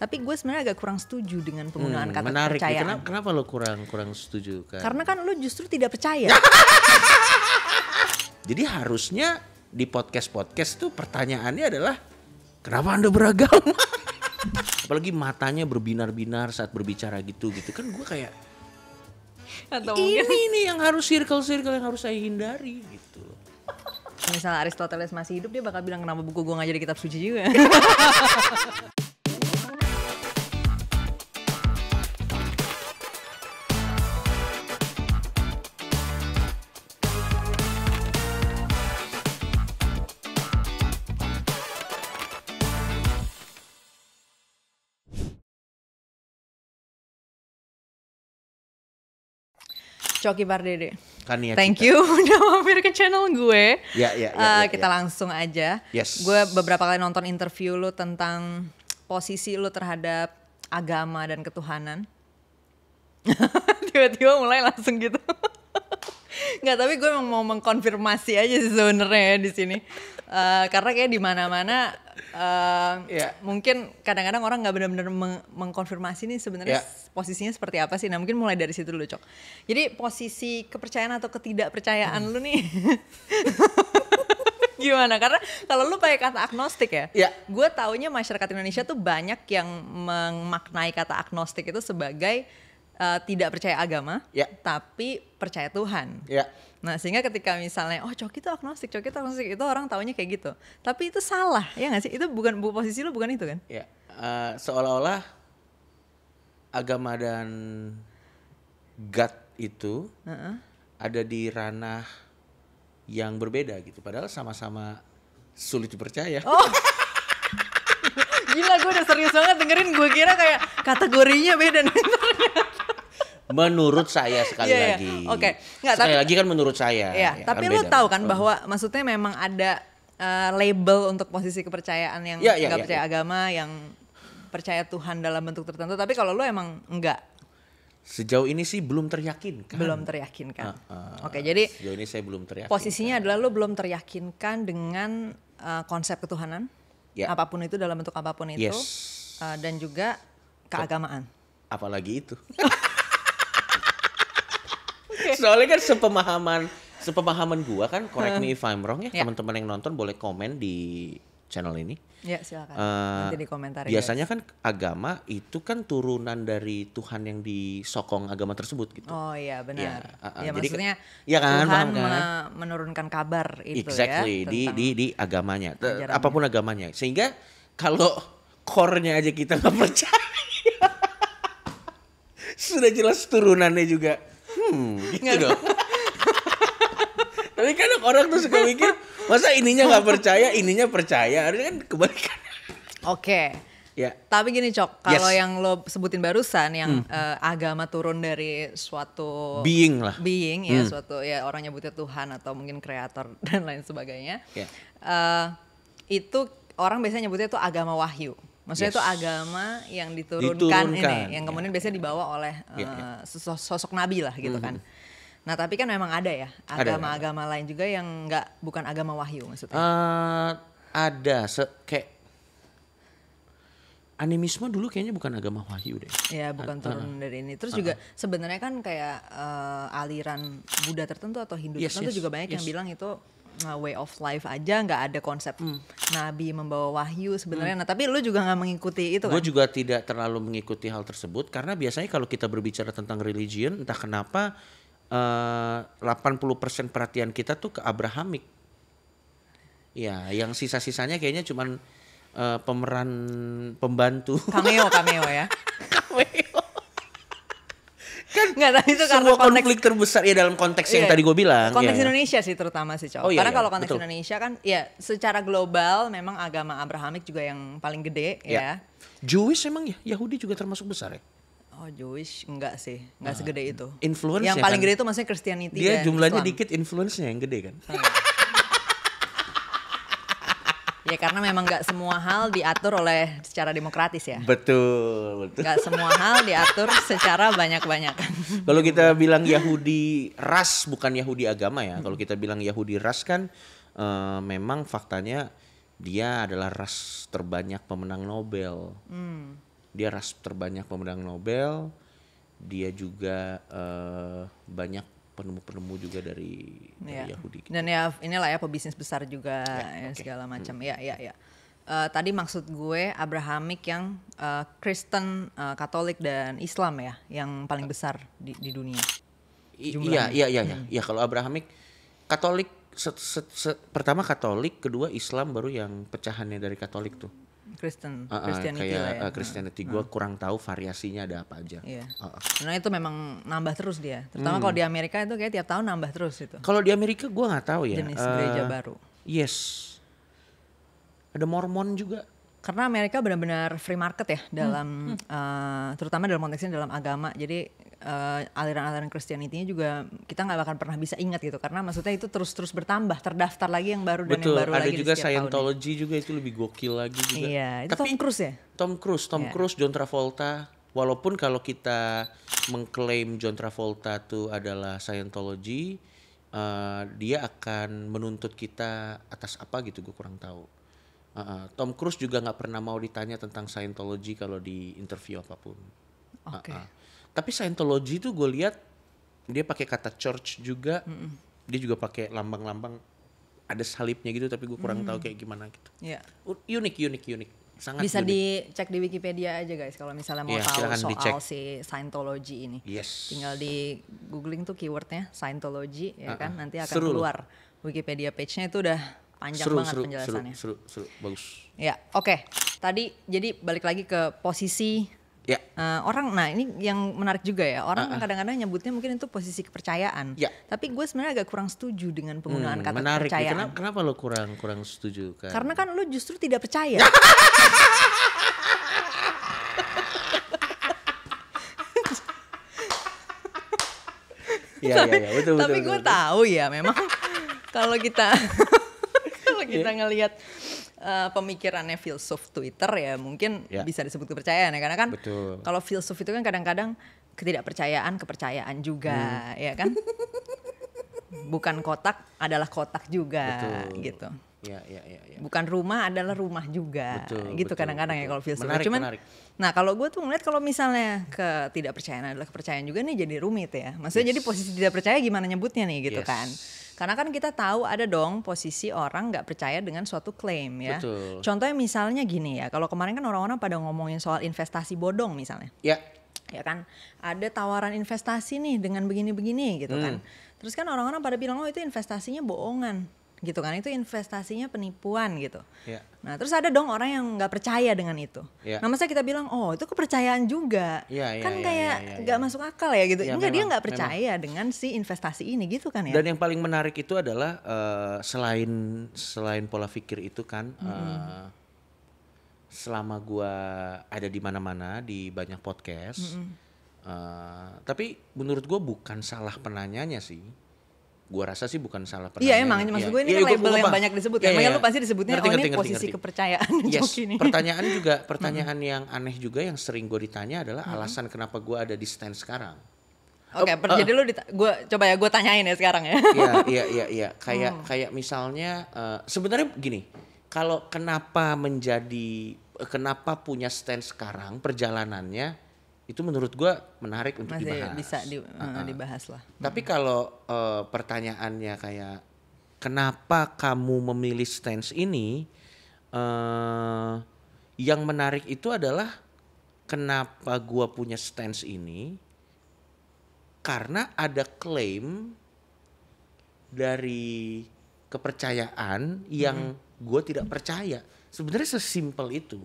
Tapi gue sebenarnya agak kurang setuju dengan penggunaan kata menarik. kepercayaan. Kenapa lo kurang setuju kan? Karena kan lo justru tidak percaya. Jadi harusnya di podcast tuh pertanyaannya adalah kenapa Anda beragama? Apalagi matanya berbinar-binar saat berbicara gitu kan gue kayak Atau mungkin ini yang harus circle yang harus saya hindari gitu. misalnya Aristoteles masih hidup dia bakal bilang kenapa buku gue nggak jadi kitab suci juga. Coki Pardede. Kania Thank Cita. you udah mampir ke channel gue. Ya. Kita langsung aja. Yes. Gue beberapa kali nonton interview lu tentang posisi lu terhadap agama dan ketuhanan. Tiba-tiba mulai langsung gitu. Nggak, tapi gue emang mau mengkonfirmasi aja sih sebenarnya ya di sini. Karena kayak di mana-mana mungkin kadang-kadang orang nggak benar-benar mengkonfirmasi nih sebenarnya posisinya seperti apa sih. Nah mungkin mulai dari situ dulu, Cok. Jadi posisi kepercayaan atau ketidakpercayaan lu nih gimana? Karena kalau lu pakai kata agnostik ya, gue taunya masyarakat Indonesia tuh banyak yang memaknai kata agnostik itu sebagai tidak percaya agama, tapi percaya Tuhan. Nah sehingga ketika misalnya, Coki itu agnostik itu orang taunya kayak gitu. Tapi itu salah, ya nggak sih? Itu bukan posisi lu, bukan itu kan? Ya, seolah-olah agama dan God itu ada di ranah yang berbeda gitu. Padahal sama-sama sulit dipercaya. Gila, gue udah serius banget dengerin. Gue kira kayak kategorinya beda nih. Menurut saya sekali lagi. Oke. Sekali lagi kan menurut saya. Iya, tapi lu tahu kan bahwa maksudnya memang ada label untuk posisi kepercayaan yang nggak percaya agama, yang percaya Tuhan dalam bentuk tertentu. Tapi kalau lu emang enggak. Sejauh ini sih belum teryakinkan. Oke, jadi sejauh ini saya belum teryakinkan. Posisinya adalah lu belum teryakinkan dengan konsep ketuhanan, apapun itu, dalam bentuk apapun itu, dan juga keagamaan. Apalagi itu. Soalnya kan sepemahaman gua kan, correct me if I'm wrong ya, teman-teman yang nonton boleh komen di channel ini. Ya silakan. Nanti di komentar. Biasanya kan agama itu kan turunan dari Tuhan yang disokong agama tersebut gitu. Oh iya benar. Ya maksudnya kan, Tuhan menurunkan kabar itu di agamanya, apapun agamanya. Sehingga kalau core-nya aja kita nggak percaya, sudah jelas turunannya juga. Gitu dong. Tapi kan orang tuh suka mikir, masa ininya nggak percaya, ininya percaya, harusnya kan kebalikan. Oke. Ya. Tapi gini, Cok, kalau yang lo sebutin barusan, yang agama turun dari suatu being, suatu orang nyebutnya Tuhan atau mungkin kreator dan lain sebagainya. Itu orang biasanya nyebutnya itu agama wahyu. Maksudnya itu agama yang diturunkan ini, yang kemudian biasanya dibawa oleh sosok nabi lah gitu kan. Nah tapi kan memang ada ya agama-agama lain juga yang bukan agama wahyu maksudnya. Ada, kayak animisme dulu kayaknya bukan agama wahyu deh. Ya bukan turun dari ini. Terus juga sebenarnya kan kayak aliran Buddha tertentu atau Hindu tertentu juga banyak yang bilang itu way of life aja, nggak ada konsep nabi membawa wahyu sebenarnya. Nah tapi lu juga nggak mengikuti itu kan? Gue juga tidak terlalu mengikuti hal tersebut karena biasanya kalau kita berbicara tentang religion, entah kenapa 80% perhatian kita tuh ke Abrahamik. Ya, yang sisa-sisanya kayaknya cuman pemeran pembantu. Cameo ya. Cameo. Kan nggak, tapi itu karena konflik terbesar ya dalam konteks yang tadi gue bilang. Konteks Indonesia sih terutama sih, Cok. Karena kalau konteks Indonesia kan ya secara global memang agama Abrahamik juga yang paling gede ya. Jewish emang ya, Yahudi juga termasuk besar ya? Oh Jewish enggak sih, enggak segede itu. Influence yang paling gede itu maksudnya Christianity. Dia jumlahnya dikit, influence-nya yang gede kan. Ya karena memang nggak semua hal diatur oleh secara demokratis ya. Betul. Nggak semua hal diatur secara banyak-banyakan. Kalau kita bilang Yahudi ras bukan Yahudi agama ya. Kalau kita bilang Yahudi ras kan memang faktanya dia adalah ras terbanyak pemenang Nobel. dia ras terbanyak pemenang Nobel. Dia juga banyak penemu-penemu juga dari Yahudi. Gitu. Dan ya inilah ya pebisnis besar juga segala macam. Ya. Tadi maksud gue Abrahamic yang Kristen, Katolik dan Islam ya yang paling besar di dunia. Iya. Kalau Abrahamic Katolik pertama Katolik, kedua Islam, baru yang pecahannya dari Katolik tuh. Christianity kayak ya. Christianity gue kurang tahu variasinya ada apa aja. Iya. Karena itu memang nambah terus dia. Terutama kalau di Amerika itu kayak tiap tahun nambah terus itu. Kalau di Amerika gue nggak tahu ya. Jenis gereja baru. Yes. Ada Mormon juga. Karena Amerika benar-benar free market ya dalam terutama dalam konteksnya dalam agama. Jadi aliran-aliran Christianity-nya juga kita nggak akan pernah bisa ingat gitu karena maksudnya itu terus bertambah, terdaftar lagi yang baru dan yang baru lagi. Betul, ada juga Scientology juga, itu lebih gokil lagi juga. Iya, itu Tom Cruise ya? Tom Cruise, John Travolta. Walaupun kalau kita mengklaim John Travolta itu adalah Scientology, dia akan menuntut kita atas apa gitu, gue kurang tahu. Tom Cruise juga nggak pernah mau ditanya tentang Scientology kalau di interview apapun. Tapi Scientology itu gue lihat dia pakai kata church juga, dia juga pakai lambang-lambang ada salibnya gitu, tapi gue kurang tahu kayak gimana gitu. Unik. Sangat bisa unik. Dicek di Wikipedia aja guys kalau misalnya mau tahu soal dicek. si Scientology ini. Tinggal di googling tuh keywordnya Scientology ya kan, nanti akan keluar Wikipedia page-nya itu udah panjang banget penjelasannya. Seru, bagus. Ya, oke. Tadi jadi balik lagi ke posisi orang. Nah ini yang menarik juga ya. Orang kadang-kadang nyebutnya mungkin itu posisi kepercayaan. Tapi gue sebenarnya agak kurang setuju dengan penggunaan kata menarik. kepercayaan. Kenapa lo kurang setuju? Karena kan lo justru tidak percaya. Betul. Tapi gue tahu ya memang kalau kita ngelihat pemikirannya filsuf Twitter ya mungkin bisa disebut kepercayaan ya karena kan kalau filsuf itu kan kadang-kadang kepercayaan juga ya kan, bukan kotak adalah kotak juga gitu. Bukan rumah adalah rumah juga gitu kadang-kadang ya kalau filsuf. Cuman nah kalau gue tuh ngeliat kalau misalnya ketidakpercayaan adalah kepercayaan juga nih jadi rumit ya. Maksudnya jadi posisi tidak percaya gimana nyebutnya nih gitu kan. Karena kan kita tahu ada dong posisi orang nggak percaya dengan suatu klaim ya. Contohnya misalnya gini ya, kalau kemarin kan orang-orang pada ngomongin soal investasi bodong misalnya. Ya kan, ada tawaran investasi nih dengan begini-begini gitu kan. Terus kan orang-orang pada bilang oh itu investasinya bohongan gitu kan, itu investasinya penipuan gitu. Nah terus ada dong orang yang nggak percaya dengan itu. Nah masa kita bilang oh itu kepercayaan juga, kan kayak nggak masuk akal ya gitu. Enggak, dia nggak percaya dengan si investasi ini gitu kan ya. Dan yang paling menarik itu adalah selain pola pikir itu kan, selama gua ada di mana-mana di banyak podcast, tapi menurut gua bukan salah penanyanya sih. Gua rasa sih bukan salah penanya. Iya emang, maksud gue ini kan label yang banyak disebut. Makanya lu pasti disebutnya ini posisi kepercayaan. Pertanyaan juga, pertanyaan yang aneh juga yang sering gue ditanya adalah alasan kenapa gue ada di stand sekarang. Jadi lu gue tanyain ya sekarang ya. Iya. Kayak misalnya sebenarnya gini, kalau kenapa punya stand sekarang perjalanannya itu menurut gue menarik untuk dibahas. Bisa dibahas lah. Tapi kalau pertanyaannya kayak kenapa kamu memilih stance ini, yang menarik itu adalah kenapa gue punya stance ini karena ada klaim dari kepercayaan yang gue tidak percaya. Sebenarnya sesimpel itu.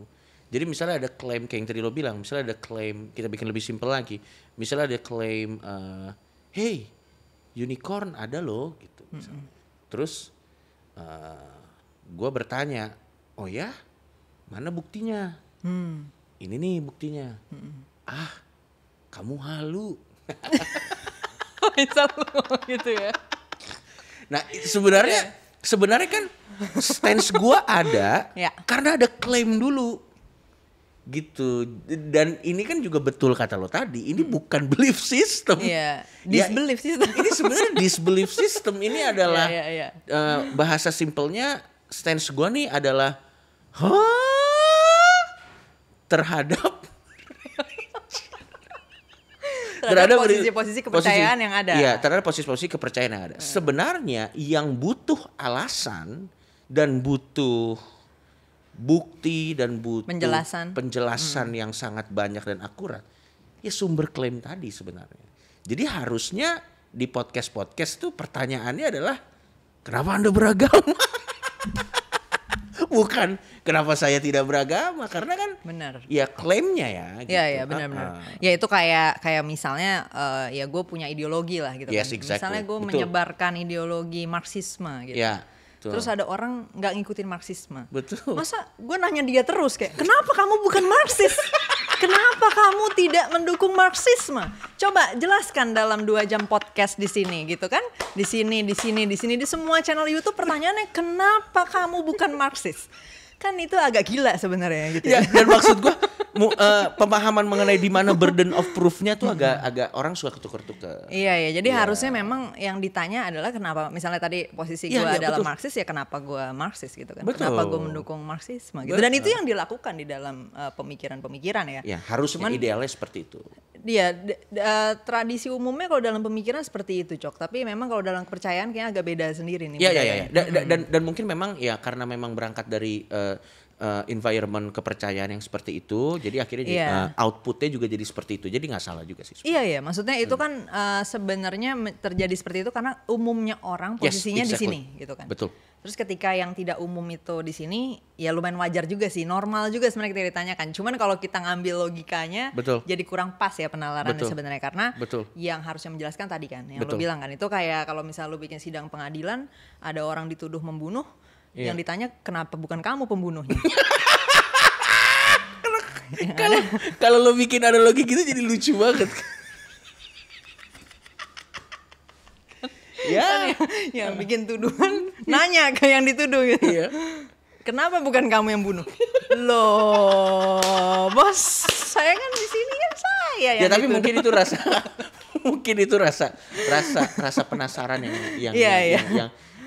Jadi misalnya ada klaim kayak yang tadi lo bilang, misalnya ada klaim, kita bikin lebih simpel lagi. Misalnya ada klaim, hey, unicorn ada loh gitu. Terus gue bertanya, oh ya, mana buktinya? Ini nih buktinya. Kamu halu. Bisa gitu ya. Nah sebenarnya kan stance gue ada karena ada klaim dulu. Gitu. Dan ini kan juga betul kata lo tadi, ini bukan belief system. Disbelief system. Ini sebenarnya disbelief system. Ini adalah bahasa simpelnya stance gue nih adalah terhadap terhadap posisi-posisi kepercayaan yang ada. Iya, terhadap posisi-posisi kepercayaan yang ada. Sebenarnya yang butuh alasan dan butuh bukti dan butuh penjelasan yang sangat banyak dan akurat, ya sumber klaim tadi sebenarnya. Jadi harusnya di podcast tuh pertanyaannya adalah kenapa Anda beragama? Bukan kenapa saya tidak beragama, karena kan benar. Ya klaimnya ya. Gitu. Ya benar. Ya itu kayak misalnya ya gue punya ideologi lah gitu yes, kan. Exactly. Misalnya gue menyebarkan ideologi Marxisme gitu. Ya. Terus ada orang nggak ngikutin Marxisme. Betul. Masa gue nanya dia terus kayak, kenapa kamu bukan Marxis? Kenapa kamu tidak mendukung Marxisme? Coba jelaskan dalam 2 jam podcast di sini gitu kan? Di sini, di semua channel YouTube pertanyaannya, kenapa kamu bukan Marxis? Kan itu agak gila sebenarnya gitu. Ya, dan maksud gue pemahaman mengenai di mana burden of proof-nya tuh agak orang suka ketuker-tuker. Iya, jadi harusnya memang yang ditanya adalah kenapa, misalnya tadi posisi gue adalah betul. Marxis, ya kenapa gue Marxis gitu kan. Betul. Kenapa gue mendukung Marxisme gitu. Dan itu yang dilakukan di dalam pemikiran-pemikiran ya. Ya, harusnya idealnya seperti itu. Dia tradisi umumnya kalau dalam pemikiran seperti itu, Cok. Tapi memang kalau dalam kepercayaan kayaknya agak beda sendiri nih. Iya. Dan mungkin memang ya karena memang berangkat dari environment kepercayaan yang seperti itu, jadi akhirnya outputnya juga jadi seperti itu. Jadi nggak salah juga sih. Iya. Maksudnya itu kan sebenarnya terjadi seperti itu karena umumnya orang posisinya di sini, gitu kan. Betul. Terus ketika yang tidak umum itu di sini, ya lumayan wajar juga sih, normal juga sebenarnya kita ditanyakan. Cuman kalau kita ngambil logikanya, jadi kurang pas ya penalarannya sebenarnya, karena yang harusnya menjelaskan tadi kan, yang lo bilang kan, itu kayak kalau misalnya lo bikin sidang pengadilan, ada orang dituduh membunuh, yang ditanya kenapa bukan kamu pembunuhnya. Kalau lo bikin analogi gitu jadi lucu banget. Ya, yang bikin tuduhan nanya ke yang dituduh gitu. Iya. Kenapa bukan kamu yang bunuh? Loh, bos, saya kan di sini kan saya yang. Ya tapi mungkin itu rasa penasaran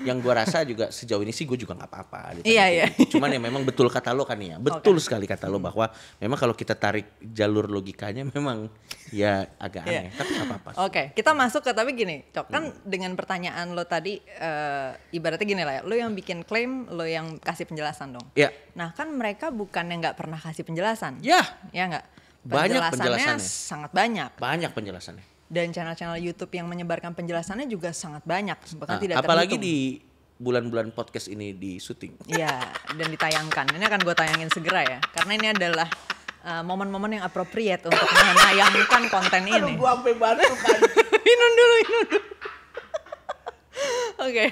yang gue rasa juga sejauh ini sih gue juga nggak apa-apa. Iya. Cuman ya memang betul kata lo kan ya, betul sekali kata lo bahwa memang kalau kita tarik jalur logikanya memang ya agak aneh, tapi nggak apa-apa. Oke, kita masuk ke tapi gini, Cok, kan dengan pertanyaan lo tadi ibaratnya gini lah ya, lo yang bikin klaim, lo yang kasih penjelasan dong. Iya. Nah kan mereka bukannya nggak pernah kasih penjelasan. Ya nggak. Banyak penjelasannya. Sangat banyak. Banyak penjelasannya. Dan channel-channel YouTube yang menyebarkan penjelasannya juga sangat banyak, bahkan tidak terhitung. Apalagi di bulan-bulan podcast ini di syuting. Iya, dan ditayangkan. Ini akan gue tayangin segera ya, karena ini adalah momen-momen yang appropriate untuk menayangkan konten ini. Aduh, gua sampai batuk kan. Minum dulu. Oke.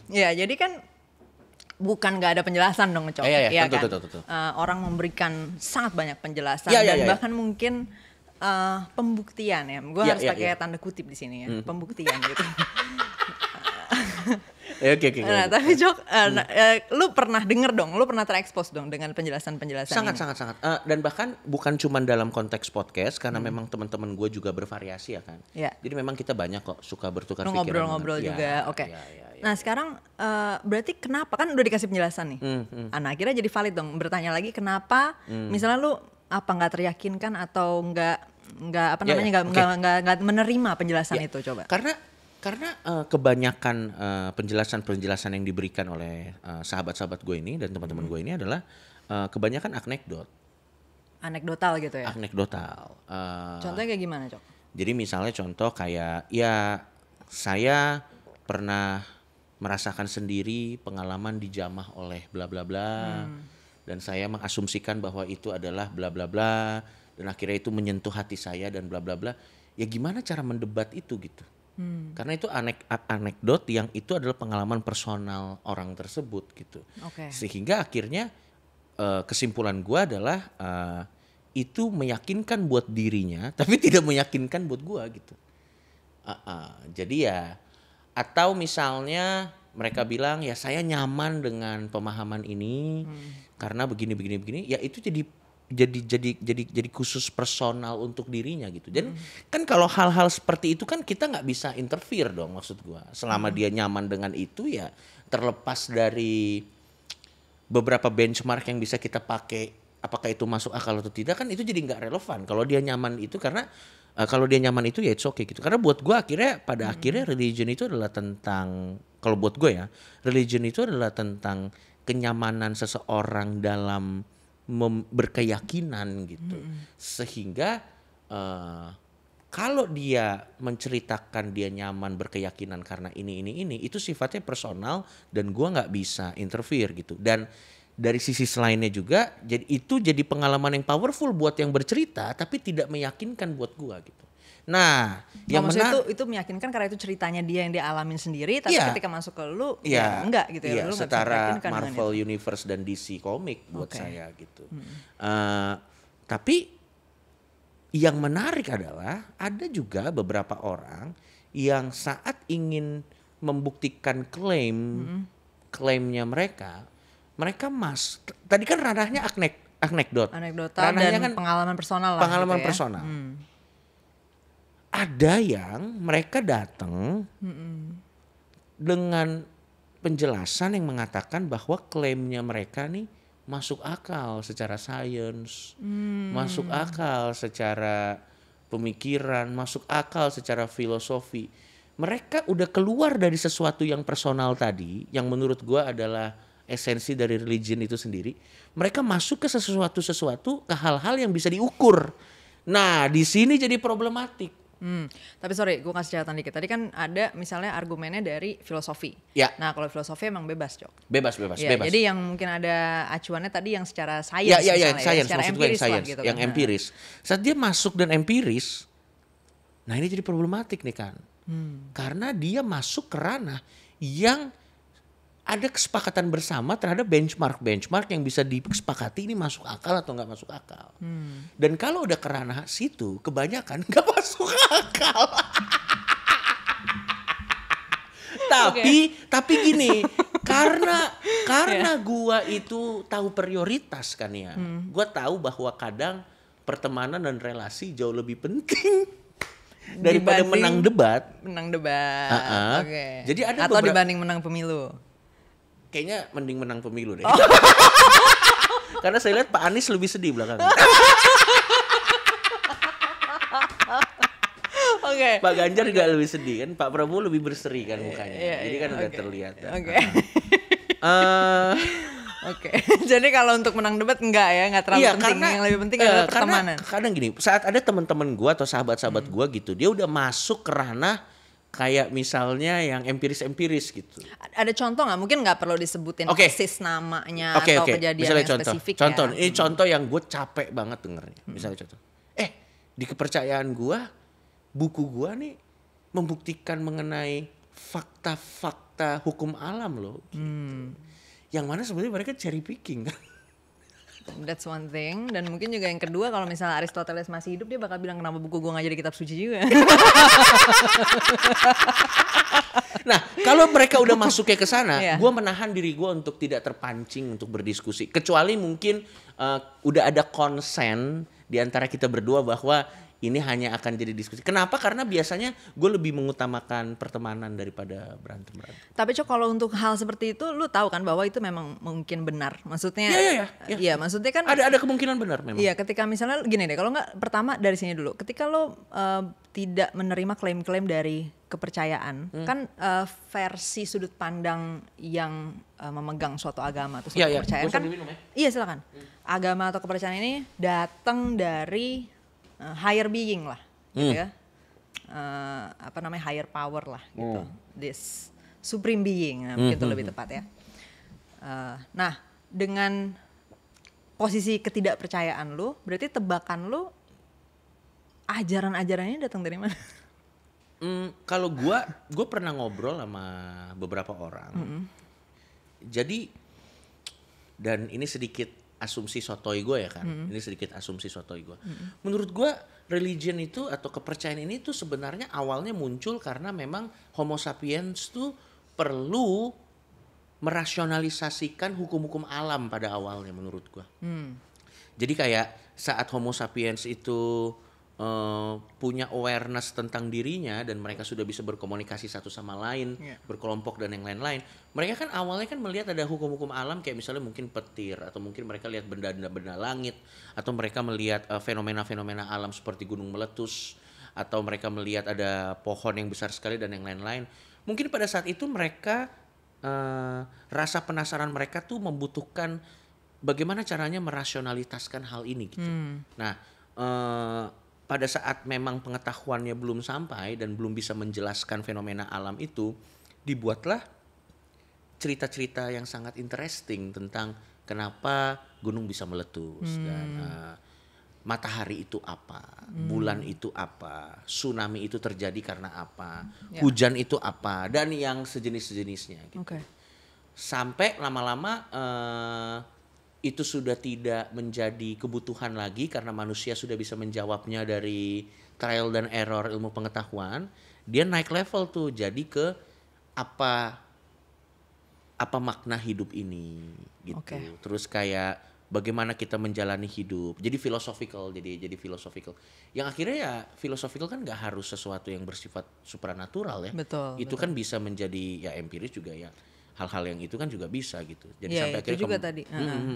Ya, jadi kan bukan nggak ada penjelasan dong, Cok. Iya, tentu. Orang memberikan sangat banyak penjelasan dan bahkan mungkin pembuktian ya. Gue harus pakai tanda kutip di sini ya. Pembuktian gitu. Oke. Nah, tapi Jok, lu pernah denger dong, lu pernah terekspos dong dengan penjelasan-penjelasan sangat. Dan bahkan bukan cuma dalam konteks podcast, karena memang teman-teman gue juga bervariasi ya kan. Ya. Jadi memang kita banyak kok suka bertukar pikiran. Ngobrol-ngobrol juga, oke. Nah sekarang berarti kenapa, kan udah dikasih penjelasan nih. Nah akhirnya jadi valid dong, bertanya lagi kenapa, misalnya lu apa nggak teryakinkan atau nggak menerima penjelasan itu, coba. Karena kebanyakan penjelasan yang diberikan oleh sahabat-sahabat gue ini dan teman-teman gue ini adalah kebanyakan anekdotal gitu ya. Anekdotal. Contohnya kayak gimana, Cok? Jadi misalnya contoh kayak ya saya pernah merasakan sendiri pengalaman dijamah oleh bla bla bla dan saya mengasumsikan bahwa itu adalah bla bla bla dan akhirnya itu menyentuh hati saya dan bla bla bla. Ya gimana cara mendebat itu gitu? Karena itu anekdot yang itu adalah pengalaman personal orang tersebut gitu. Sehingga akhirnya kesimpulan gue adalah itu meyakinkan buat dirinya tapi tidak meyakinkan buat gue gitu. Jadi ya, atau misalnya mereka bilang ya saya nyaman dengan pemahaman ini karena begini ya itu jadi khusus personal untuk dirinya gitu. Jadi kan kalau hal-hal seperti itu kan kita nggak bisa interfere dong, maksud gua. Selama dia nyaman dengan itu ya terlepas dari beberapa benchmark yang bisa kita pakai, apakah itu masuk akal atau tidak kan itu jadi nggak relevan. Kalau dia nyaman itu karena Kalau dia nyaman itu ya it's okay gitu. Karena buat gue akhirnya religion itu adalah tentang, kalau buat gue ya, religion itu adalah tentang kenyamanan seseorang dalam berkeyakinan gitu. Sehingga kalau dia menceritakan dia nyaman berkeyakinan karena ini itu sifatnya personal dan gue nggak bisa interfere gitu. Dan dari sisi lainnya juga jadi pengalaman yang powerful buat yang bercerita tapi tidak meyakinkan buat gua gitu. Nah, yang itu meyakinkan karena itu ceritanya dia yang dia alamin sendiri, tapi ketika masuk ke lu ya enggak gitu ya. Lu setara Marvel Universe dan DC Comic buat saya gitu. Tapi yang menarik adalah ada juga beberapa orang yang saat ingin membuktikan klaimnya mereka tadi kan ranahnya anekdota dan kan pengalaman personal lah. Pengalaman gitu ya? personal. Ada yang mereka datang dengan penjelasan yang mengatakan bahwa klaimnya mereka nih masuk akal secara sains, masuk akal secara pemikiran, masuk akal secara filosofi. Mereka udah keluar dari sesuatu yang personal tadi, yang menurut gua adalah esensi dari religion itu sendiri. Mereka masuk ke sesuatu ke hal-hal yang bisa diukur. Nah, di sini jadi problematik. Tapi sorry, gue kasih catatan dikit. Tadi kan ada misalnya argumennya dari filosofi. Ya. Nah, kalau filosofi emang bebas, Cok. Bebas. Jadi yang mungkin ada acuannya tadi yang secara sains, secara empiris lah gitu. Yang empiris. Saat dia masuk dan empiris, nah ini jadi problematik nih kan. Karena dia masuk ke ranah yang ada kesepakatan bersama terhadap benchmark yang bisa disepakati ini masuk akal atau nggak masuk akal. Dan kalau udah ke ranah situ, kebanyakan nggak masuk akal. Tapi gini, karena gua itu tahu prioritas kan ya. Gua tahu bahwa kadang pertemanan dan relasi jauh lebih penting daripada menang debat. Oke. Jadi ada atau dibanding menang pemilu. Kayaknya mending menang pemilu deh. Karena saya lihat Pak Anies lebih sedih belakangan. Okay. Pak Ganjar juga lebih sedih kan, Pak Prabowo lebih berseri kan mukanya. Jadi kan udah terlihat. Oke. Jadi kalau untuk menang debat enggak terlalu penting. Yang lebih penting adalah pertemanan. Kadang gini, saat ada teman-teman gua atau sahabat-sahabat gua gitu, dia udah masuk ke ranah kayak misalnya yang empiris gitu. Ada contoh nggak? Mungkin nggak perlu disebutin persis namanya atau kejadian misalnya yang spesifik contoh, ya. Ini contoh yang gue capek banget dengernya. Misalnya contoh. Di kepercayaan gue, buku gue nih membuktikan mengenai fakta-fakta hukum alam loh. Gitu. Yang mana sebenarnya mereka cherry picking kan. That's one thing. Dan mungkin juga yang kedua, kalau misalnya Aristoteles masih hidup, dia bakal bilang kenapa buku gue gak jadi kitab suci juga. Nah, kalau mereka udah masuknya ke sana, gue menahan diri gue untuk tidak terpancing untuk berdiskusi. Kecuali mungkin udah ada konsen di antara kita berdua bahwa ini hanya akan jadi diskusi. Kenapa? Karena biasanya gue lebih mengutamakan pertemanan daripada berantem. Tapi Cok, kalau untuk hal seperti itu, lu tahu kan bahwa itu memang mungkin benar. Maksudnya, iya, maksudnya kan ada kemungkinan benar memang. Iya, ketika misalnya gini deh, kalau nggak pertama dari sini dulu. Ketika lo tidak menerima klaim-klaim dari kepercayaan, kan versi sudut pandang yang memegang suatu agama atau suatu kepercayaan kan. Iya, silakan. Agama atau kepercayaan ini datang dari higher being lah, gitu ya, higher power lah, gitu, this supreme being, mungkin itu lebih tepat ya. Nah, dengan posisi ketidakpercayaan lu, berarti tebakan lu, ajaran-ajarannya datang dari mana? Kalau gue pernah ngobrol sama beberapa orang, jadi, dan ini sedikit asumsi sotoy gue ya kan, ini sedikit asumsi sotoy gue. Menurut gue religion itu atau kepercayaan ini tuh sebenarnya awalnya muncul karena memang Homo sapiens tuh perlu merasionalisasikan hukum-hukum alam pada awalnya menurut gue. Jadi kayak saat Homo sapiens itu punya awareness tentang dirinya dan mereka sudah bisa berkomunikasi satu sama lain, berkelompok dan yang lain-lain. Mereka kan awalnya kan melihat ada hukum-hukum alam kayak misalnya mungkin petir atau mungkin mereka lihat benda-benda langit atau mereka melihat fenomena-fenomena alam seperti gunung meletus atau mereka melihat ada pohon yang besar sekali dan yang lain-lain. Mungkin pada saat itu mereka rasa penasaran mereka tuh membutuhkan bagaimana caranya merasionalitaskan hal ini gitu. Nah, pada saat memang pengetahuannya belum sampai dan belum bisa menjelaskan fenomena alam itu, dibuatlah cerita-cerita yang sangat interesting tentang kenapa gunung bisa meletus dan matahari itu apa, bulan itu apa, tsunami itu terjadi karena apa, hujan itu apa, dan yang sejenis-sejenisnya gitu. Sampai lama-lama itu sudah tidak menjadi kebutuhan lagi karena manusia sudah bisa menjawabnya dari trial dan error ilmu pengetahuan. Dia naik level tuh jadi ke apa makna hidup ini gitu. Terus kayak bagaimana kita menjalani hidup. Jadi philosophical, jadi philosophical. Yang akhirnya ya philosophical kan nggak harus sesuatu yang bersifat supranatural ya. Itu kan bisa menjadi ya empiris juga ya. Hal-hal yang itu kan juga bisa gitu. Jadi sampai akhirnya itu juga tadi.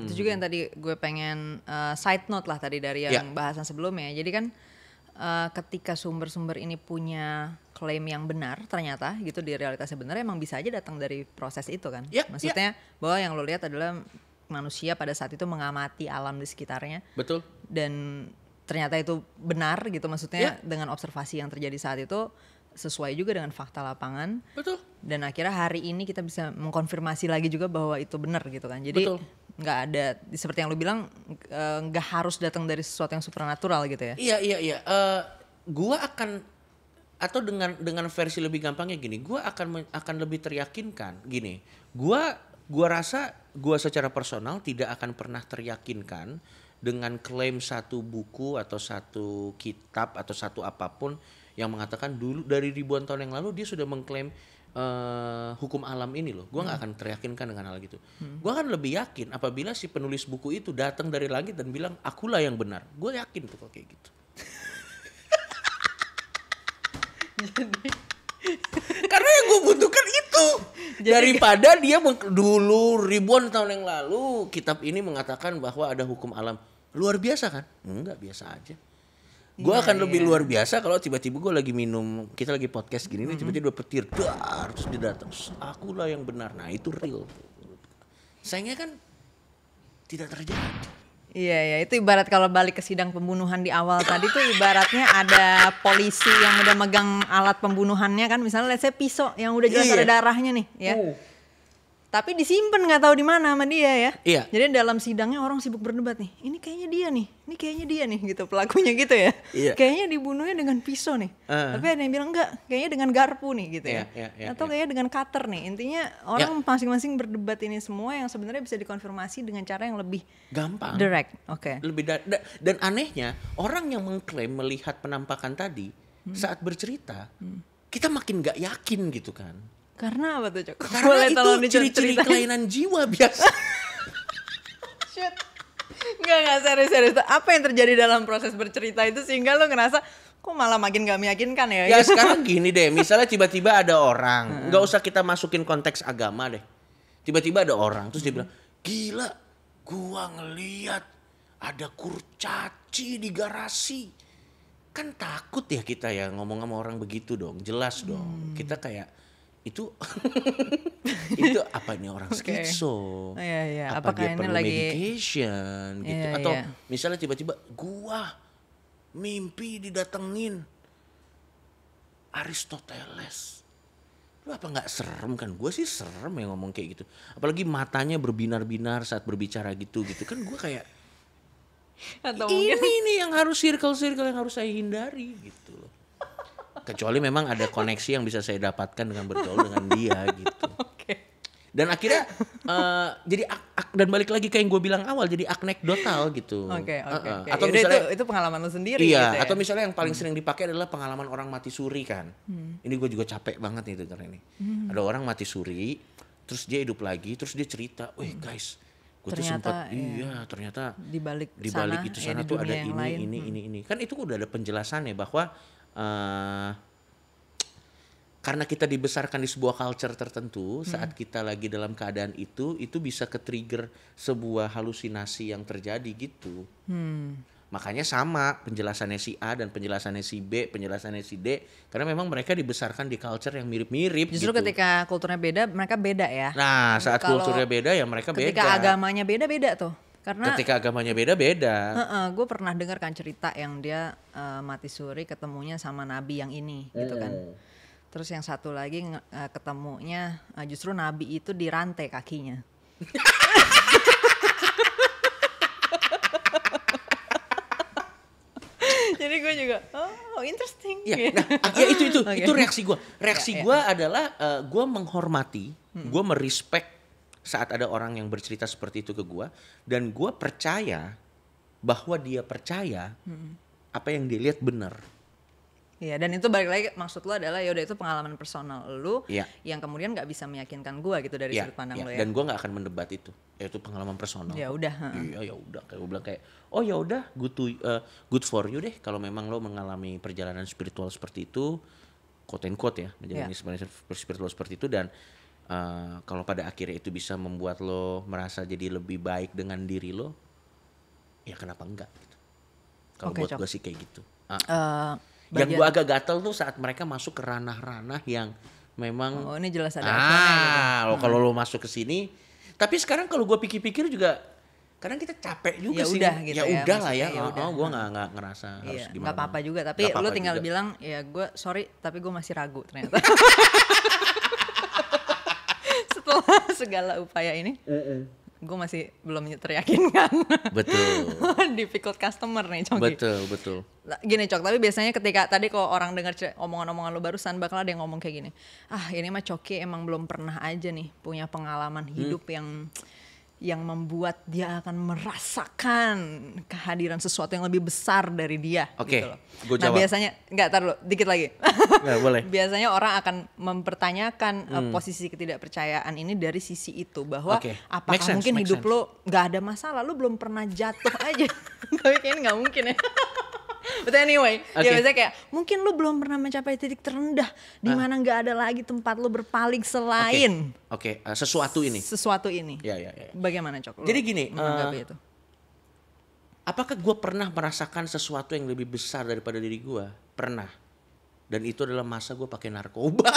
Itu juga yang tadi gue pengen side note lah tadi dari yang bahasan sebelumnya. Jadi kan ketika sumber-sumber ini punya klaim yang benar ternyata gitu di realitasnya benar, emang bisa aja datang dari proses itu kan. Maksudnya bahwa yang lo lihat adalah manusia pada saat itu mengamati alam di sekitarnya. Betul. Dan ternyata itu benar gitu, maksudnya dengan observasi yang terjadi saat itu sesuai juga dengan fakta lapangan. Betul. Dan akhirnya hari ini kita bisa mengkonfirmasi lagi juga bahwa itu benar gitu kan. Jadi nggak ada seperti yang lu bilang, nggak harus datang dari sesuatu yang supernatural gitu ya. Iya. Gua akan, atau dengan versi lebih gampangnya gini, gua akan lebih teryakinkan gini. Gua rasa gua secara personal tidak akan pernah teryakinkan dengan klaim satu buku atau satu kitab atau satu apapun yang mengatakan dulu dari ribuan tahun yang lalu dia sudah mengklaim hukum alam ini loh. Gua nggak akan teryakinkan dengan hal gitu. Gua akan lebih yakin apabila si penulis buku itu datang dari langit dan bilang akulah yang benar. Gue yakin tuh kalau kayak gitu. Karena yang gue butuhkan itu. Daripada dia dulu ribuan tahun yang lalu kitab ini mengatakan bahwa ada hukum alam. Luar biasa kan? Enggak, biasa aja. Gue akan lebih luar biasa kalau tiba-tiba gue lagi minum, kita lagi podcast gini nih, tiba-tiba petir, terus dia datang, akulah yang benar. Nah itu real. Sayangnya kan tidak terjadi. Iya, itu ibarat kalau balik ke sidang pembunuhan di awal tadi tuh ibaratnya ada polisi yang udah megang alat pembunuhannya kan, misalnya let's say pisau yang udah jelas ada darahnya nih ya. Tapi disimpan nggak tahu di mana sama dia ya. Iya. Jadi dalam sidangnya orang sibuk berdebat nih. Ini kayaknya dia nih gitu pelakunya gitu ya. Iya. Kayaknya dibunuhnya dengan pisau nih. Tapi ada yang bilang enggak, kayaknya dengan garpu nih gitu ya. Atau kayaknya dengan cutter nih. Intinya orang masing-masing berdebat ini semua yang sebenarnya bisa dikonfirmasi dengan cara yang lebih gampang, direct. Lebih dan anehnya orang yang mengklaim melihat penampakan tadi saat bercerita, kita makin nggak yakin gitu kan. Karena apa tuh, Cok? Karena itu ciri-ciri kelainan jiwa biasa. Shit. Enggak serius. Apa yang terjadi dalam proses bercerita itu sehingga lo ngerasa kok malah makin gak meyakinkan ya? Ya sekarang gini deh, misalnya tiba-tiba ada orang, gak usah kita masukin konteks agama deh. Tiba-tiba ada orang, terus dia bilang, gila, gua ngeliat ada kurcaci di garasi. Kan takut ya kita ya ngomong sama orang begitu dong, jelas dong. Kita kayak, itu apa ini orang skitso? Iya. Apa dia perlu medication gitu? Atau misalnya tiba-tiba gua mimpi didatengin Aristoteles. Lu apa nggak serem kan? Gua sih serem ya ngomong kayak gitu. Apalagi matanya berbinar-binar saat berbicara gitu kan gua kayak ini yang harus circle yang harus saya hindari gitu loh. Kecuali memang ada koneksi yang bisa saya dapatkan dengan bergaul dengan dia gitu. Dan akhirnya jadi dan balik lagi kayak yang gue bilang awal, jadi anekdotal gitu. Atau misalnya itu pengalaman lo sendiri. Iya. Gitu ya? Atau misalnya yang paling sering dipakai adalah pengalaman orang mati suri kan. Ini gue juga capek banget nih dengar ini. Ada orang mati suri, terus dia hidup lagi, terus dia cerita, "Wih guys, gue tuh sempat ternyata di balik itu sana tuh ada ini." Kan itu udah ada penjelasannya bahwa karena kita dibesarkan di sebuah culture tertentu, saat kita lagi dalam keadaan itu bisa ke-trigger sebuah halusinasi yang terjadi gitu. makanya sama penjelasannya si A dan penjelasannya si B, penjelasannya si D, karena memang mereka dibesarkan di culture yang mirip-mirip. Justru gitu. Ketika kulturnya beda, mereka beda ya. Nah, saat kulturnya beda ya mereka beda. Ketika agamanya beda tuh. Karena ketika agamanya beda-beda. Gue pernah dengar kan cerita yang dia mati suri ketemunya sama nabi yang ini gitu kan. Terus yang satu lagi ketemunya justru nabi itu dirantai kakinya. Jadi gue juga, oh interesting. Ya, nah, ya itu okay. Itu reaksi gue. Reaksi gue adalah gue menghormati, gue merespek saat ada orang yang bercerita seperti itu ke gue, dan gue percaya bahwa dia percaya apa yang dia lihat benar. Iya, dan itu balik lagi maksud lo adalah yaudah itu pengalaman personal lo yang kemudian nggak bisa meyakinkan gue gitu dari sudut pandang lo ya. Dan gue nggak akan mendebat itu pengalaman personal. Ya udah. Iya ya udah, kayak gue bilang kayak oh ya udah good for you deh kalau memang lo mengalami perjalanan spiritual seperti itu, quote and quote ya, menjalani spiritual seperti itu, dan kalau pada akhirnya itu bisa membuat lo merasa jadi lebih baik dengan diri lo, ya kenapa enggak gitu. Kalau buat gue sih kayak gitu. Yang gue agak gatel tuh saat mereka masuk ke ranah-ranah yang memang ini jelas ada gitu. Kalau lo masuk ke sini, tapi sekarang kalau gue pikir-pikir juga kadang kita capek juga sih. Gitu ya udah lah ya. Gue nggak ngerasa harus gimana. Nggak apa-apa juga, tapi lo tinggal bilang ya gue sorry tapi gue masih ragu ternyata. Setelah segala upaya ini. Gue masih belum teryakinkan. Betul. Difficult customer nih Coki. Betul. Gini Cok, tapi biasanya ketika tadi kalau orang dengar omongan-omongan lo barusan bakal ada yang ngomong kayak gini. Ini mah Coki emang belum pernah aja nih punya pengalaman hidup yang membuat dia akan merasakan kehadiran sesuatu yang lebih besar dari dia. Oke, gitu loh. Gue jawab. Nah biasanya, tar dulu, dikit lagi. Nggak, boleh. Biasanya orang akan mempertanyakan posisi ketidakpercayaan ini dari sisi itu. Bahwa apakah mungkin hidup lo gak ada masalah, lo belum pernah jatuh aja. Tapi kayaknya gak mungkin ya. But anyway, ya biasanya kayak mungkin lu belum pernah mencapai titik terendah di mana nggak ada lagi tempat lu berpaling selain sesuatu ini. Ya. Bagaimana Cok? Jadi gini, itu? Apakah gue pernah merasakan sesuatu yang lebih besar daripada diri gue? Pernah. Dan itu adalah masa gue pakai narkoba.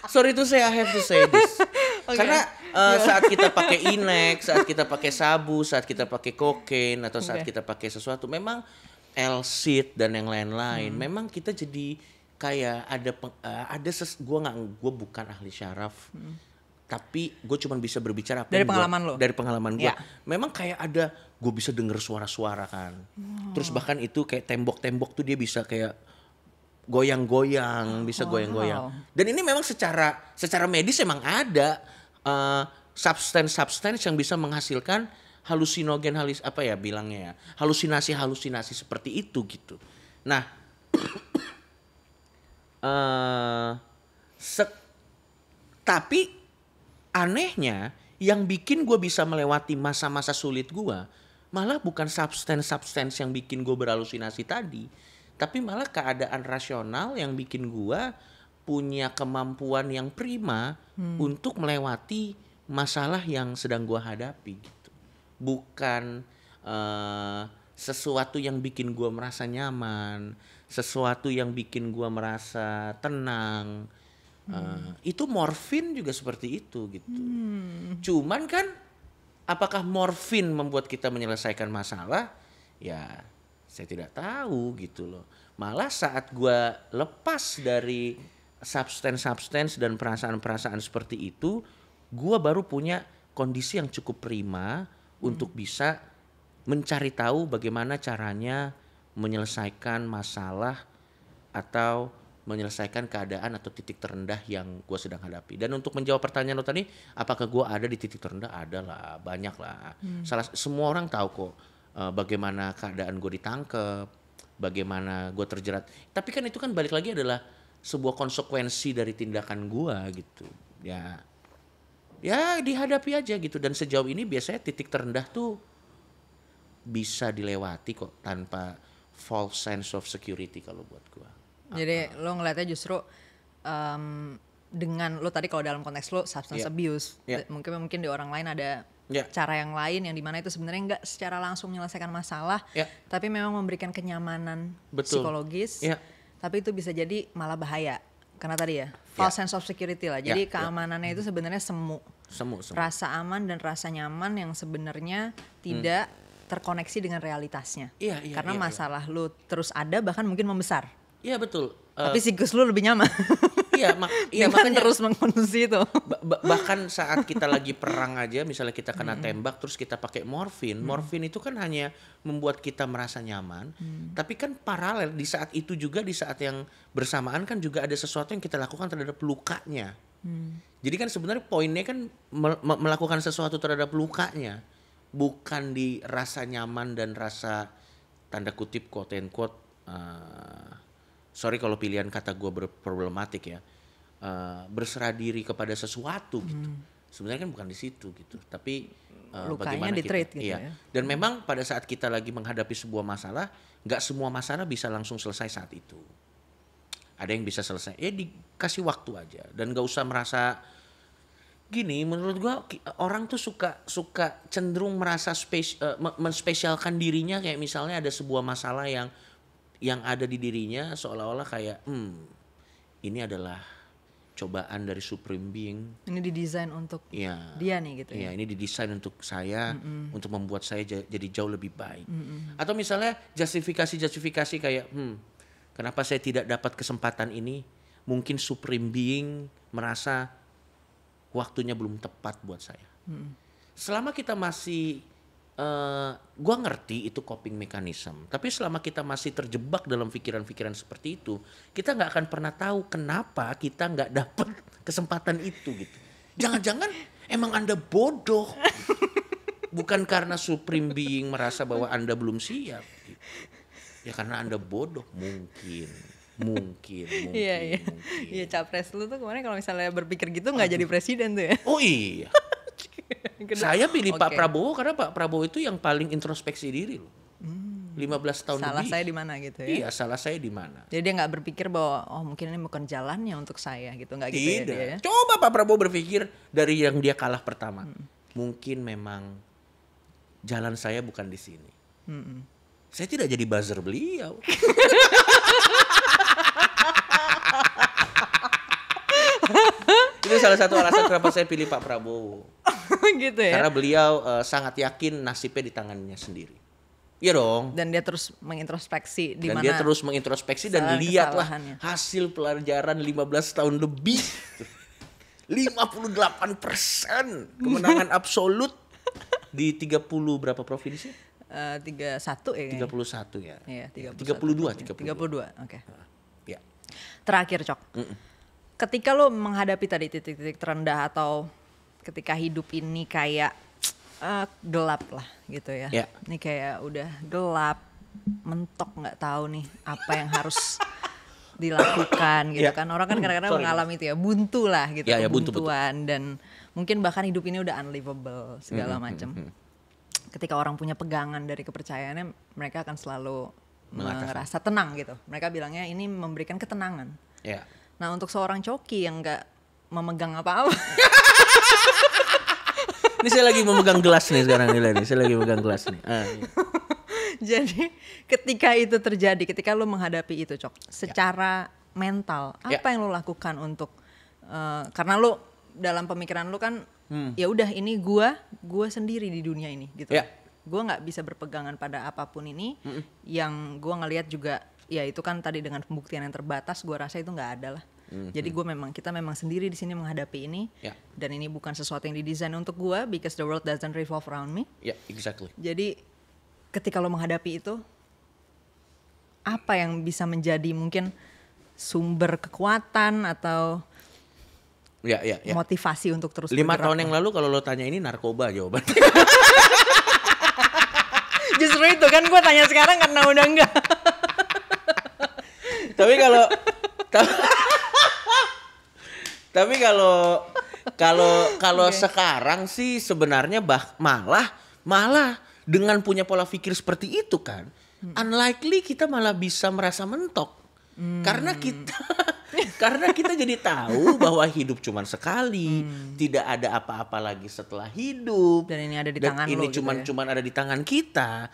Sorry to say, I have to say this. Karena saat kita pakai Inex, saat kita pakai sabu, saat kita pakai kokain, atau saat kita pakai sesuatu, memang L-Seed dan yang lain-lain, memang kita jadi kayak gue bukan ahli syaraf, tapi gue cuma bisa berbicara dari pengalaman lo. Dari pengalaman gue, memang kayak ada gue bisa denger suara-suara kan, terus bahkan itu kayak tembok-tembok tuh dia bisa kayak goyang-goyang, bisa goyang-goyang. Dan ini memang secara medis emang ada substance yang bisa menghasilkan halusinogen, halusinasi seperti itu gitu. Nah, tapi anehnya yang bikin gue bisa melewati masa-masa sulit gue malah bukan substance yang bikin gue berhalusinasi tadi, tapi malah keadaan rasional yang bikin gue punya kemampuan yang prima untuk melewati masalah yang sedang gue hadapi gitu. Bukan sesuatu yang bikin gue merasa nyaman, sesuatu yang bikin gue merasa tenang. Itu morfin juga seperti itu gitu. Cuman kan apakah morfin membuat kita menyelesaikan masalah? Ya saya tidak tahu gitu loh. Malah saat gue lepas dari substance dan perasaan-perasaan seperti itu, gue baru punya kondisi yang cukup prima untuk bisa mencari tahu bagaimana caranya menyelesaikan masalah atau menyelesaikan keadaan atau titik terendah yang gue sedang hadapi. Dan untuk menjawab pertanyaan lo tadi, apakah gue ada di titik terendah? Ada lah, banyak lah. Semua orang tahu kok bagaimana keadaan gue ditangkep, bagaimana gue terjerat. Tapi kan itu kan balik lagi adalah sebuah konsekuensi dari tindakan gua gitu. Ya dihadapi aja gitu. Dan sejauh ini biasanya titik terendah tuh bisa dilewati kok tanpa false sense of security kalau buat gua. Jadi lo ngeliatnya justru dengan lo tadi kalau dalam konteks lo substance abuse, mungkin di orang lain ada cara yang lain yang dimana itu sebenarnya nggak secara langsung menyelesaikan masalah, tapi memang memberikan kenyamanan psikologis, tapi itu bisa jadi malah bahaya karena tadi false sense of security lah. Jadi keamanannya itu sebenarnya semu. Rasa aman dan rasa nyaman yang sebenarnya tidak terkoneksi dengan realitasnya. Karena masalah lu terus ada bahkan mungkin membesar. Iya betul. Tapi siklus lu lebih nyaman. Makanya terus mengkonsumsi itu. Bahkan saat kita lagi perang aja, misalnya kita kena tembak, terus kita pakai morfin. Morfin itu kan hanya membuat kita merasa nyaman. Tapi kan paralel di saat itu juga, di saat yang bersamaan kan juga ada sesuatu yang kita lakukan terhadap lukanya. Jadi kan sebenarnya poinnya kan melakukan sesuatu terhadap lukanya, bukan di rasa nyaman dan rasa tanda kutip quote and quote. Sorry kalau pilihan kata gue berproblematik ya, berserah diri kepada sesuatu gitu. Sebenarnya kan bukan di situ gitu, tapi lukanya bagaimana kita gitu ya. Dan memang pada saat kita lagi menghadapi sebuah masalah, nggak semua masalah bisa langsung selesai saat itu. Ada yang bisa selesai, dikasih waktu aja dan nggak usah merasa gini. Menurut gue orang tuh suka cenderung merasa menspesialkan dirinya, kayak misalnya ada sebuah masalah yang ada di dirinya seolah-olah kayak ini adalah cobaan dari Supreme Being. Ini didesain untuk dia nih gitu ya. Ini didesain untuk saya, untuk membuat saya jadi jauh lebih baik. Atau misalnya justifikasi kayak kenapa saya tidak dapat kesempatan ini? Mungkin Supreme Being merasa waktunya belum tepat buat saya. Selama kita masih gua ngerti itu coping mechanism, tapi selama kita masih terjebak dalam pikiran-pikiran seperti itu, kita nggak akan pernah tahu kenapa kita nggak dapet kesempatan itu gitu. Jangan-jangan emang Anda bodoh, bukan karena Supreme Being merasa bahwa Anda belum siap gitu. Ya karena Anda bodoh mungkin. Iya, capres lu tuh kemarin kalau misalnya berpikir gitu nggak jadi presiden tuh ya. Oh iya. Saya pilih Pak Prabowo karena Pak Prabowo itu yang paling introspeksi diri loh. 15 tahun salah lebih. Saya di mana gitu ya. Iya, salah saya di mana. Jadi dia nggak berpikir bahwa mungkin ini bukan jalannya untuk saya gitu, nggak gitu ya dia ya. Coba Pak Prabowo berpikir dari yang dia kalah pertama. Mungkin memang jalan saya bukan di sini. Saya tidak jadi buzzer beliau. Itu salah satu alasan kenapa saya pilih Pak Prabowo. Gitu ya. Karena beliau sangat yakin nasibnya di tangannya sendiri. Iya dong. Dan dia terus mengintrospeksi di mana. Dan dia terus mengintrospeksi dan lihatlah hasil pelajaran 15 tahun lebih. 58% kemenangan absolut di 30 berapa provinsi? 31 ya. 31 ya. Iya, 32. Oke. Ya. Terakhir, Cok. Ketika lo menghadapi tadi titik-titik terendah atau ketika hidup ini kayak gelap lah gitu ya. Ini kayak udah gelap, mentok, nggak tahu nih apa yang harus dilakukan gitu kan. Orang kan kadang-kadang mengalami itu ya, buntu lah gitu, kebuntuan dan mungkin bahkan hidup ini udah unlivable segala macam. Ketika orang punya pegangan dari kepercayaannya, mereka akan selalu merasa tenang gitu. Mereka bilangnya ini memberikan ketenangan. Nah untuk seorang coki yang nggak memegang apa-apa. Ini saya lagi memegang gelas nih sekarang nih. Saya lagi memegang gelas nih. Jadi ketika itu terjadi, ketika lo menghadapi itu, Cok, secara mental, apa yang lo lakukan untuk karena lo dalam pemikiran lo kan, ya udah ini gue sendiri di dunia ini gitu. Gue nggak bisa berpegangan pada apapun ini. Yang gue ngelihat juga, ya itu kan tadi dengan pembuktian yang terbatas, gue rasa itu nggak ada lah. Jadi kita memang sendiri di sini menghadapi ini, dan ini bukan sesuatu yang didesain untuk gue, because the world doesn't revolve around me. Exactly. Jadi ketika lo menghadapi itu, apa yang bisa menjadi mungkin sumber kekuatan atau motivasi untuk terus 5 tahun yang lalu kalau lo tanya ini narkoba jawaban. Justru itu kan gue tanya sekarang karena udah enggak. Tapi kalau sekarang sih sebenarnya malah dengan punya pola pikir seperti itu kan, unlikely kita malah bisa merasa mentok. Karena kita Karena kita jadi tahu bahwa hidup cuma sekali, tidak ada apa-apa lagi setelah hidup. Dan ini ada di tangan lo gitu ya. Cuman ada di tangan kita.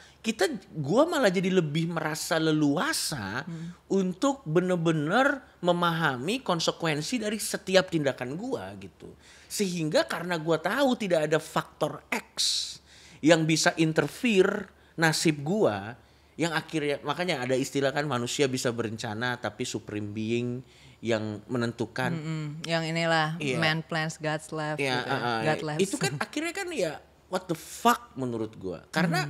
Gua malah jadi lebih merasa leluasa untuk bener-bener memahami konsekuensi dari setiap tindakan gua gitu. Sehingga karena gua tahu tidak ada faktor X yang bisa interfere nasib gua, yang akhirnya makanya ada istilah kan manusia bisa berencana tapi supreme being yang menentukan. Yang inilah man plans God's left. Gitu God left. Itu kan akhirnya kan ya what the fuck menurut gua. Karena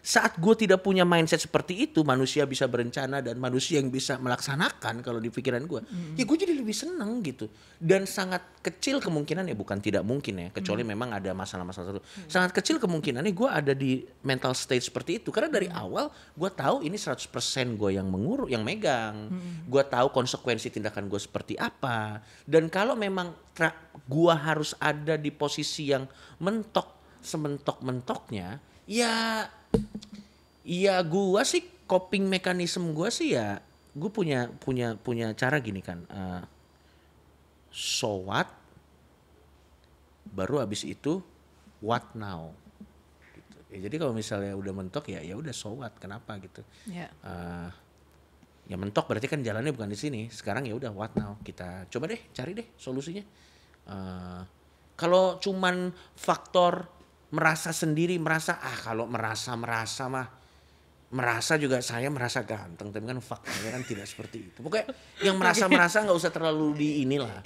saat gue tidak punya mindset seperti itu, manusia bisa berencana dan manusia yang bisa melaksanakan kalau di pikiran gue, ya gue jadi lebih seneng gitu. Dan sangat kecil kemungkinan, ya bukan tidak mungkin ya, kecuali memang ada masalah-masalah tertentu. Sangat kecil kemungkinannya gue ada di mental state seperti itu. Karena dari awal gue tahu ini 100% gue yang yang megang. Gue tahu konsekuensi tindakan gue seperti apa. Dan kalau memang gue harus ada di posisi yang sementok-mentoknya, ya gua sih coping mekanisme gua sih ya gua punya cara gini kan, so what, baru abis itu what now gitu. Ya, jadi kalau misalnya udah mentok ya udah so what, kenapa gitu. Ya mentok berarti kan jalannya bukan di sini. Sekarang ya udah what now, kita coba deh cari deh solusinya. Kalau cuman faktor merasa sendiri, kalau merasa juga saya merasa ganteng, tapi kan faktanya kan tidak seperti itu. Pokoknya yang merasa nggak usah terlalu di inilah.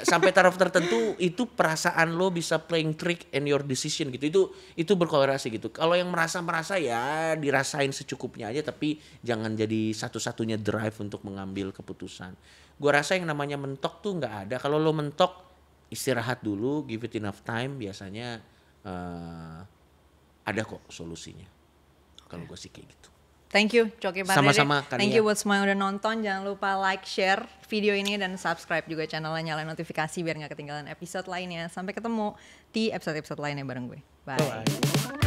Sampai taraf tertentu itu perasaan lo bisa playing trick in your decision gitu. Itu berkorelasi gitu. Kalau yang merasa ya dirasain secukupnya aja, tapi jangan jadi satu-satunya drive untuk mengambil keputusan. Gua rasa yang namanya mentok tuh nggak ada. Kalau lo mentok, istirahat dulu, give it enough time, biasanya ada kok solusinya. Kalau gue sih kayak gitu. Thank you Coki Pardede. Sama-sama. Thank you buat semua yang udah nonton. Jangan lupa like, share video ini dan subscribe juga channelnya, nyalain notifikasi biar gak ketinggalan episode lainnya. Sampai ketemu di episode-episode lainnya bareng gue. Bye.